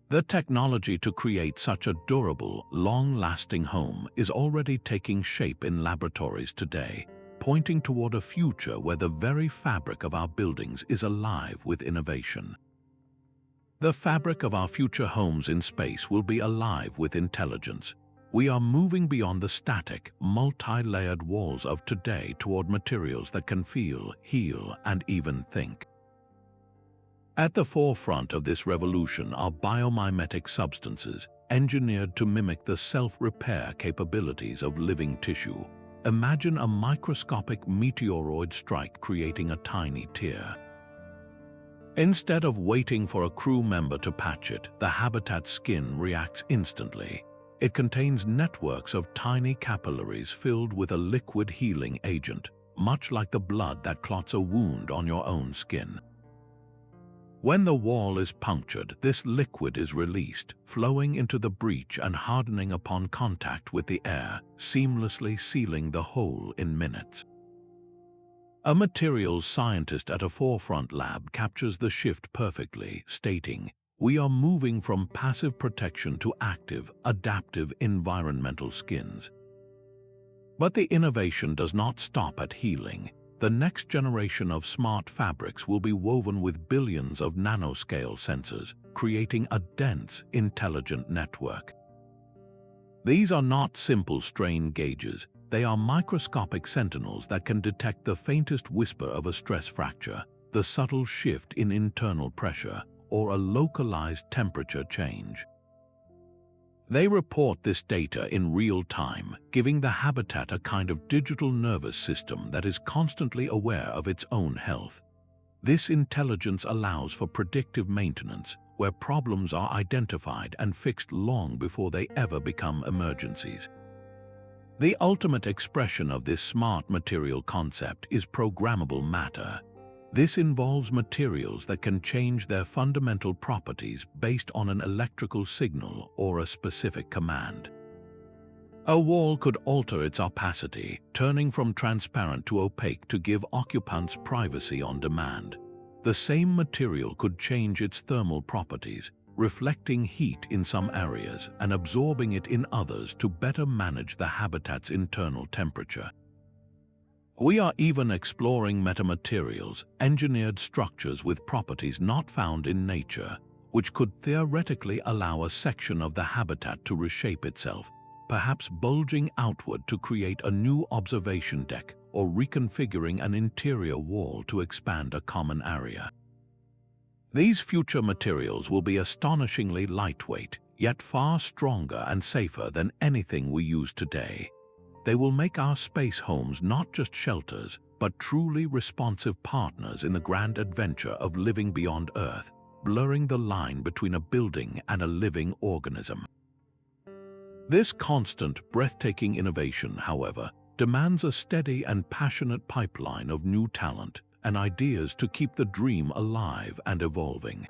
The technology to create such a durable, long-lasting home is already taking shape in laboratories today, pointing toward a future where the very fabric of our buildings is alive with innovation. The fabric of our future homes in space will be alive with intelligence. We are moving beyond the static, multi-layered walls of today toward materials that can feel, heal, and even think. At the forefront of this revolution are biomimetic substances, engineered to mimic the self-repair capabilities of living tissue. Imagine a microscopic meteoroid strike creating a tiny tear. Instead of waiting for a crew member to patch it, the habitat's skin reacts instantly. It contains networks of tiny capillaries filled with a liquid healing agent, much like the blood that clots a wound on your own skin. When the wall is punctured, this liquid is released, flowing into the breach and hardening upon contact with the air, seamlessly sealing the hole in minutes. A materials scientist at a forefront lab captures the shift perfectly, stating, "We are moving from passive protection to active, adaptive environmental skins." But the innovation does not stop at healing. The next generation of smart fabrics will be woven with billions of nanoscale sensors, creating a dense, intelligent network. These are not simple strain gauges. They are microscopic sentinels that can detect the faintest whisper of a stress fracture, the subtle shift in internal pressure, or a localized temperature change. They report this data in real time, giving the habitat a kind of digital nervous system that is constantly aware of its own health. This intelligence allows for predictive maintenance, where problems are identified and fixed long before they ever become emergencies. The ultimate expression of this smart material concept is programmable matter. This involves materials that can change their fundamental properties based on an electrical signal or a specific command. A wall could alter its opacity, turning from transparent to opaque to give occupants privacy on demand. The same material could change its thermal properties, reflecting heat in some areas and absorbing it in others to better manage the habitat's internal temperature. We are even exploring metamaterials, engineered structures with properties not found in nature, which could theoretically allow a section of the habitat to reshape itself, perhaps bulging outward to create a new observation deck or reconfiguring an interior wall to expand a common area. These future materials will be astonishingly lightweight, yet far stronger and safer than anything we use today. They will make our space homes not just shelters, but truly responsive partners in the grand adventure of living beyond Earth, blurring the line between a building and a living organism. This constant, breathtaking innovation, however, demands a steady and passionate pipeline of new talent and ideas to keep the dream alive and evolving.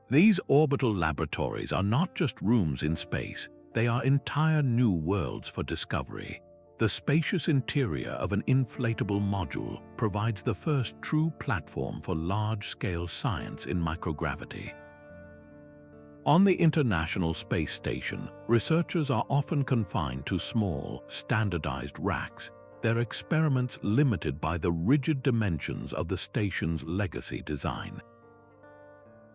These orbital laboratories are not just rooms in space, they are entire new worlds for discovery. The spacious interior of an inflatable module provides the first true platform for large-scale science in microgravity. On the International Space Station, researchers are often confined to small, standardized racks, their experiments limited by the rigid dimensions of the station's legacy design.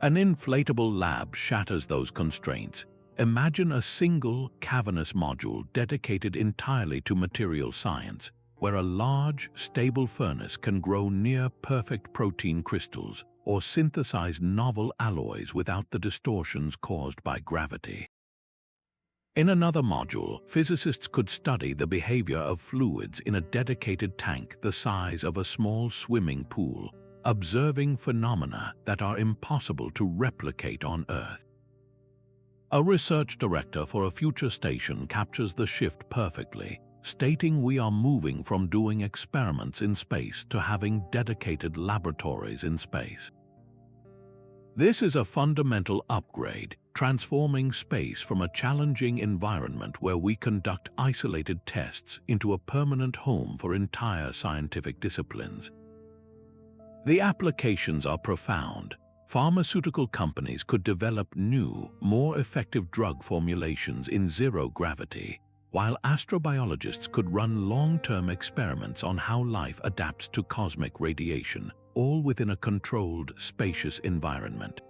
An inflatable lab shatters those constraints. Imagine a single, cavernous module dedicated entirely to material science, where a large, stable furnace can grow near-perfect protein crystals or synthesize novel alloys without the distortions caused by gravity. In another module, physicists could study the behavior of fluids in a dedicated tank the size of a small swimming pool, observing phenomena that are impossible to replicate on Earth. A research director for a future station captures the shift perfectly, stating we are moving from doing experiments in space to having dedicated laboratories in space. This is a fundamental upgrade, transforming space from a challenging environment where we conduct isolated tests into a permanent home for entire scientific disciplines. The applications are profound. Pharmaceutical companies could develop new, more effective drug formulations in zero gravity, while astrobiologists could run long-term experiments on how life adapts to cosmic radiation, all within a controlled, spacious environment.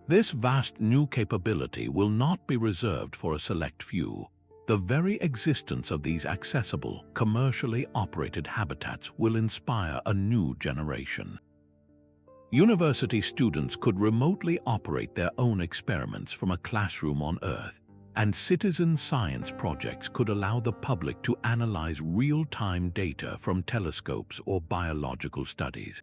This vast new capability will not be reserved for a select few. The very existence of these accessible, commercially operated habitats will inspire a new generation. University students could remotely operate their own experiments from a classroom on Earth, and citizen science projects could allow the public to analyze real-time data from telescopes or biological studies.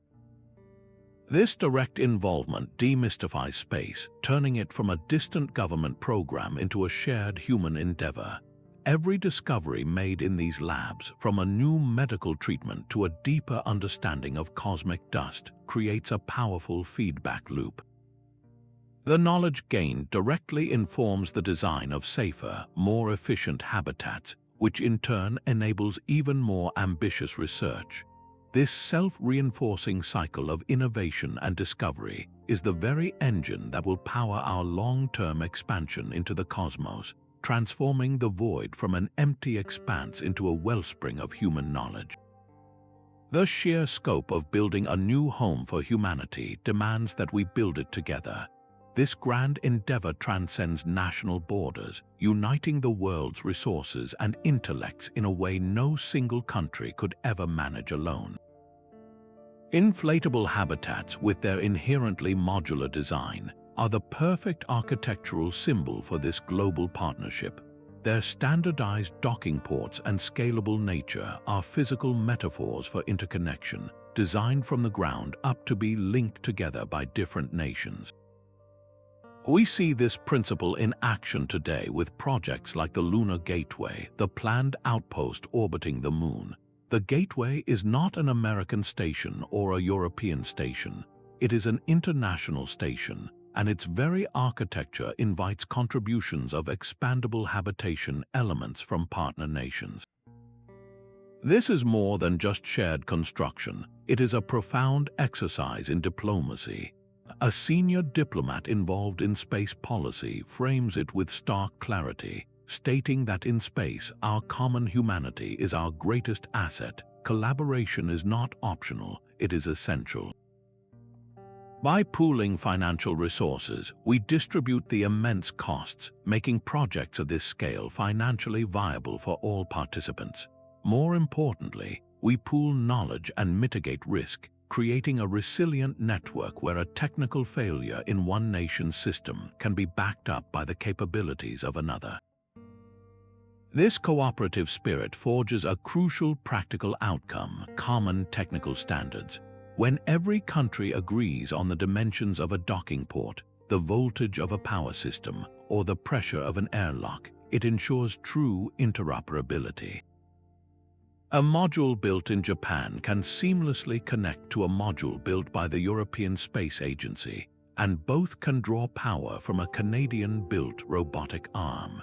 This direct involvement demystifies space, turning it from a distant government program into a shared human endeavor. Every discovery made in these labs, from a new medical treatment to a deeper understanding of cosmic dust, creates a powerful feedback loop. The knowledge gained directly informs the design of safer, more efficient habitats, which in turn enables even more ambitious research. This self-reinforcing cycle of innovation and discovery is the very engine that will power our long-term expansion into the cosmos, transforming the void from an empty expanse into a wellspring of human knowledge. The sheer scope of building a new home for humanity demands that we build it together. This grand endeavor transcends national borders, uniting the world's resources and intellects in a way no single country could ever manage alone. Inflatable habitats, with their inherently modular design, are the perfect architectural symbol for this global partnership. Their standardized docking ports and scalable nature are physical metaphors for interconnection, designed from the ground up to be linked together by different nations. We see this principle in action today with projects like the Lunar Gateway, the planned outpost orbiting the Moon. The Gateway is not an American station or a European station. It is an international station, and its very architecture invites contributions of expandable habitation elements from partner nations. This is more than just shared construction. It is a profound exercise in diplomacy. A senior diplomat involved in space policy frames it with stark clarity, stating that in space, our common humanity is our greatest asset. Collaboration is not optional, it is essential. By pooling financial resources, we distribute the immense costs, making projects of this scale financially viable for all participants. More importantly, we pool knowledge and mitigate risk, creating a resilient network where a technical failure in one nation's system can be backed up by the capabilities of another. This cooperative spirit forges a crucial practical outcome: common technical standards. When every country agrees on the dimensions of a docking port, the voltage of a power system, or the pressure of an airlock, it ensures true interoperability. A module built in Japan can seamlessly connect to a module built by the European Space Agency, and both can draw power from a Canadian-built robotic arm.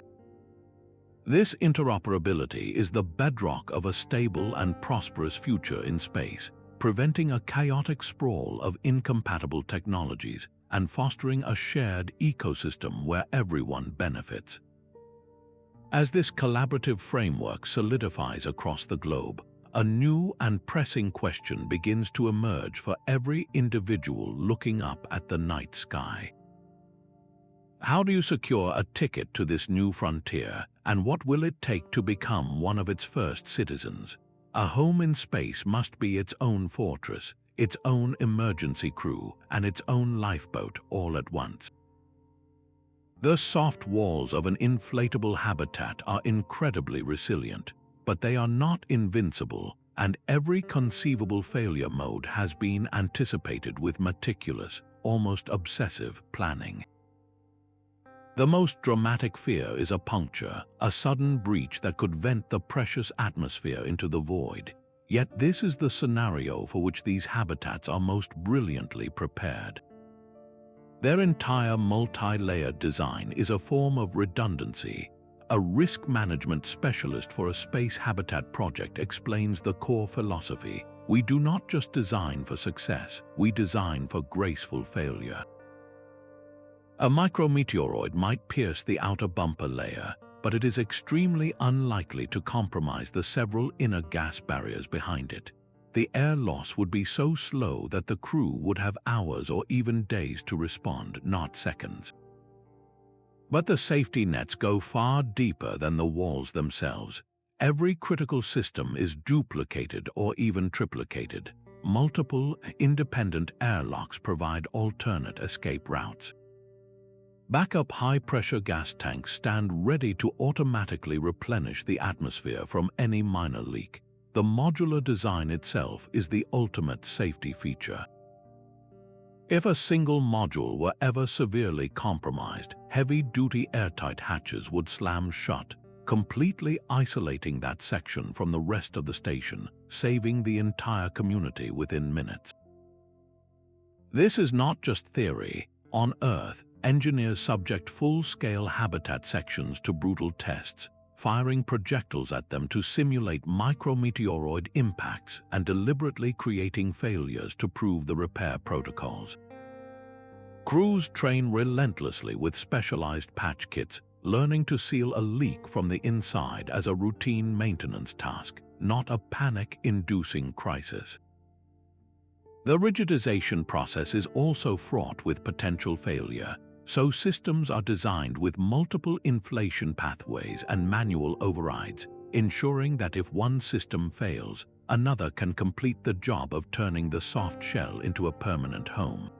This interoperability is the bedrock of a stable and prosperous future in space, preventing a chaotic sprawl of incompatible technologies and fostering a shared ecosystem where everyone benefits. As this collaborative framework solidifies across the globe, a new and pressing question begins to emerge for every individual looking up at the night sky. How do you secure a ticket to this new frontier, and what will it take to become one of its first citizens? A home in space must be its own fortress, its own emergency crew, and its own lifeboat all at once. The soft walls of an inflatable habitat are incredibly resilient, but they are not invincible, and every conceivable failure mode has been anticipated with meticulous, almost obsessive planning. The most dramatic fear is a puncture, a sudden breach that could vent the precious atmosphere into the void. Yet this is the scenario for which these habitats are most brilliantly prepared. Their entire multi-layered design is a form of redundancy. A risk management specialist for a space habitat project explains the core philosophy. We do not just design for success, we design for graceful failure. A micrometeoroid might pierce the outer bumper layer, but it is extremely unlikely to compromise the several inner gas barriers behind it. The air loss would be so slow that the crew would have hours or even days to respond, not seconds. But the safety nets go far deeper than the walls themselves. Every critical system is duplicated or even triplicated. Multiple, independent airlocks provide alternate escape routes. Backup high-pressure gas tanks stand ready to automatically replenish the atmosphere from any minor leak. The modular design itself is the ultimate safety feature. If a single module were ever severely compromised, heavy-duty airtight hatches would slam shut, completely isolating that section from the rest of the station, saving the entire community within minutes. This is not just theory. On Earth, engineers subject full-scale habitat sections to brutal tests, firing projectiles at them to simulate micrometeoroid impacts and deliberately creating failures to prove the repair protocols. Crews train relentlessly with specialized patch kits, learning to seal a leak from the inside as a routine maintenance task, not a panic-inducing crisis. The rigidization process is also fraught with potential failure, so systems are designed with multiple inflation pathways and manual overrides, ensuring that if one system fails, another can complete the job of turning the soft shell into a permanent home.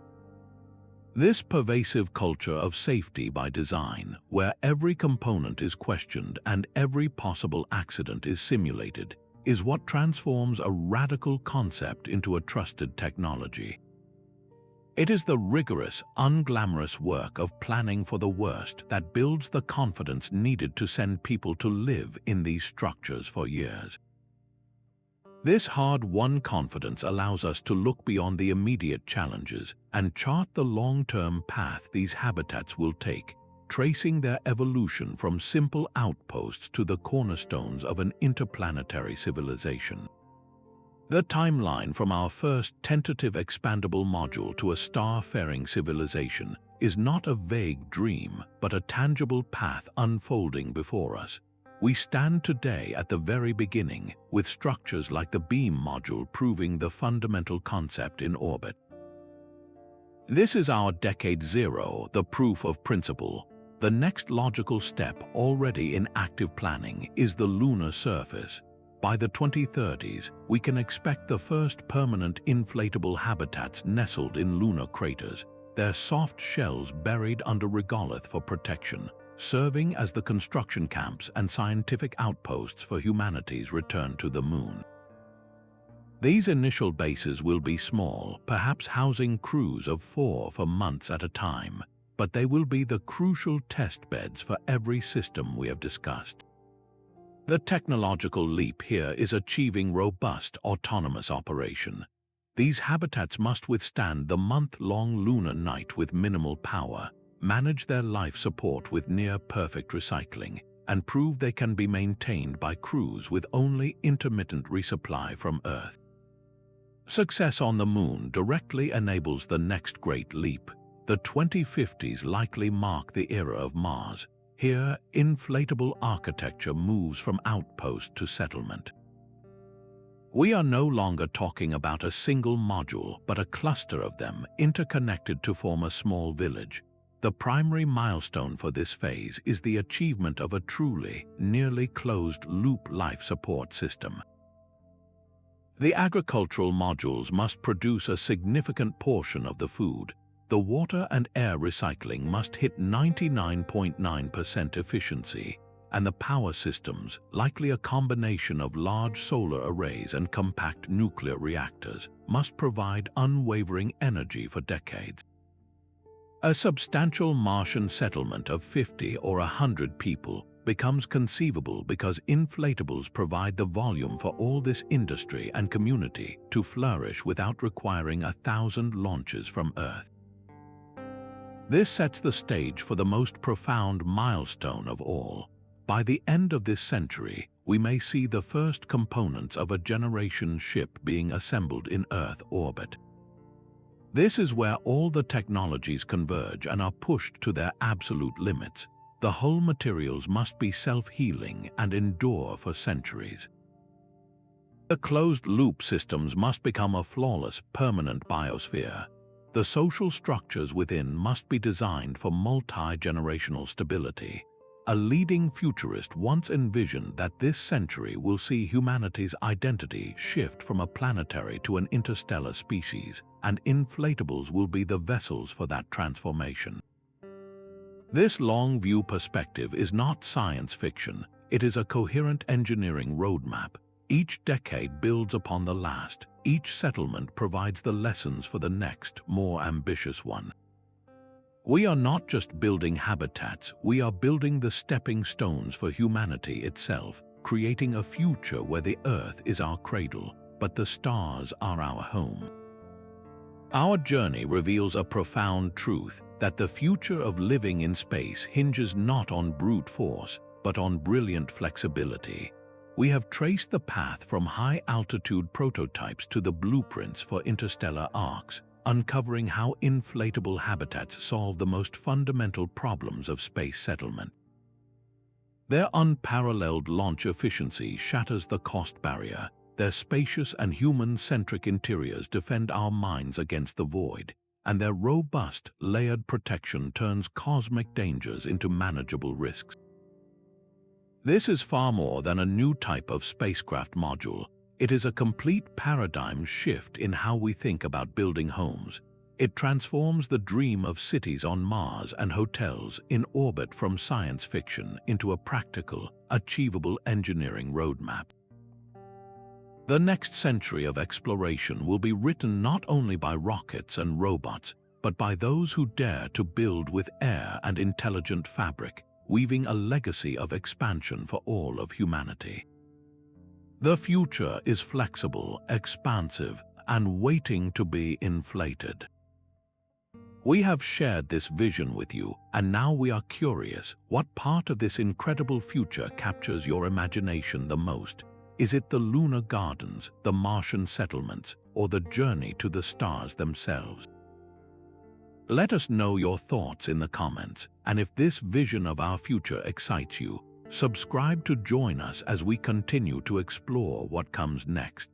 This pervasive culture of safety by design, where every component is questioned and every possible accident is simulated, is what transforms a radical concept into a trusted technology. It is the rigorous, unglamorous work of planning for the worst that builds the confidence needed to send people to live in these structures for years. This hard-won confidence allows us to look beyond the immediate challenges and chart the long-term path these habitats will take, tracing their evolution from simple outposts to the cornerstones of an interplanetary civilization. The timeline from our first tentative expandable module to a star-faring civilization is not a vague dream, but a tangible path unfolding before us. We stand today at the very beginning, with structures like the beam module proving the fundamental concept in orbit. This is our decade zero, the proof of principle. The next logical step, already in active planning, is the lunar surface. By the 2030s, we can expect the first permanent inflatable habitats nestled in lunar craters, their soft shells buried under regolith for protection, serving as the construction camps and scientific outposts for humanity's return to the moon. These initial bases will be small, perhaps housing crews of 4 for months at a time, but they will be the crucial test beds for every system we have discussed. The technological leap here is achieving robust autonomous operation. These habitats must withstand the month-long lunar night with minimal power, manage their life support with near-perfect recycling, and prove they can be maintained by crews with only intermittent resupply from Earth. Success on the Moon directly enables the next great leap. The 2050s likely mark the era of Mars. Here, inflatable architecture moves from outpost to settlement. We are no longer talking about a single module, but a cluster of them interconnected to form a small village. The primary milestone for this phase is the achievement of a truly, nearly closed-loop life support system. The agricultural modules must produce a significant portion of the food. The water and air recycling must hit 99.9% efficiency, and the power systems, likely a combination of large solar arrays and compact nuclear reactors, must provide unwavering energy for decades. A substantial Martian settlement of 50 or 100 people becomes conceivable because inflatables provide the volume for all this industry and community to flourish without requiring 1,000 launches from Earth. This sets the stage for the most profound milestone of all. By the end of this century, we may see the first components of a generation ship being assembled in Earth orbit. This is where all the technologies converge and are pushed to their absolute limits. The hull materials must be self-healing and endure for centuries. The closed-loop systems must become a flawless, permanent biosphere. The social structures within must be designed for multi-generational stability. A leading futurist once envisioned that this century will see humanity's identity shift from a planetary to an interstellar species, and inflatables will be the vessels for that transformation. This long-view perspective is not science fiction, it is a coherent engineering roadmap. Each decade builds upon the last, each settlement provides the lessons for the next, more ambitious one. We are not just building habitats, we are building the stepping stones for humanity itself, creating a future where the Earth is our cradle, but the stars are our home. Our journey reveals a profound truth, that the future of living in space hinges not on brute force, but on brilliant flexibility. We have traced the path from high-altitude prototypes to the blueprints for interstellar arcs, uncovering how inflatable habitats solve the most fundamental problems of space settlement. Their unparalleled launch efficiency shatters the cost barrier. Their spacious and human-centric interiors defend our minds against the void, and their robust, layered protection turns cosmic dangers into manageable risks. This is far more than a new type of spacecraft module. It is a complete paradigm shift in how we think about building homes. It transforms the dream of cities on Mars and hotels in orbit from science fiction into a practical, achievable engineering roadmap. The next century of exploration will be written not only by rockets and robots, but by those who dare to build with air and intelligent fabric, weaving a legacy of expansion for all of humanity. The future is flexible, expansive, and waiting to be inflated. We have shared this vision with you, and now we are curious, what part of this incredible future captures your imagination the most? Is it the lunar gardens, the Martian settlements, or the journey to the stars themselves? Let us know your thoughts in the comments, and if this vision of our future excites you, subscribe to join us as we continue to explore what comes next.